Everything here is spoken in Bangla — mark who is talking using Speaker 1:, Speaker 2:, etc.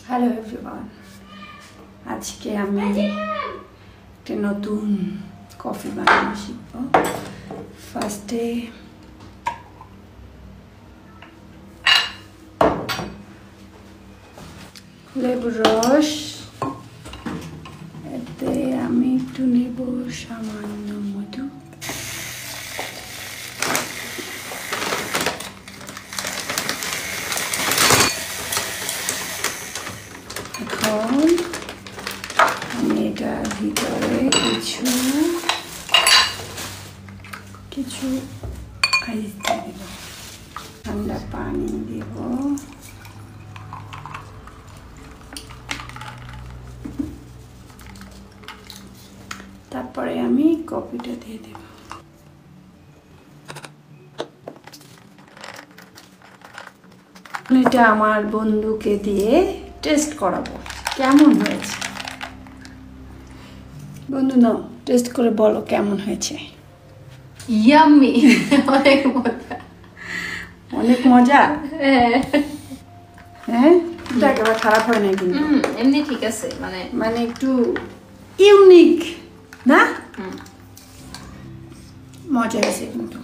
Speaker 1: হ্যালো এভরিওয়ান, আজকে আমি একটা নতুন কফি বানানো শিখব। ফার্স্টে লেবুর রস, এতে আমি একটু নেব সামান্য মধু, এখন আমি এটার ভিতরে কিছু আইস দিয়ে দেব, ঠান্ডা পানি দেব, তারপরে আমি কফিটা দিয়ে দেব। এটা আমার বন্ধুকে দিয়ে টেস্ট করাবো কেমন হয়েছে। বন্ধু নাও, টেস্ট করে বলো কেমন হয়েছে।
Speaker 2: ইয়াম্মি, অনেক মজা।
Speaker 1: অনেক মজা? হ্যাঁ, এটা একেবারে খারাপ হয় না কিন্তু,
Speaker 2: এমনি ঠিক আছে,
Speaker 1: মানে একটু ইউনিক না, মজা হয়েছে কিন্তু।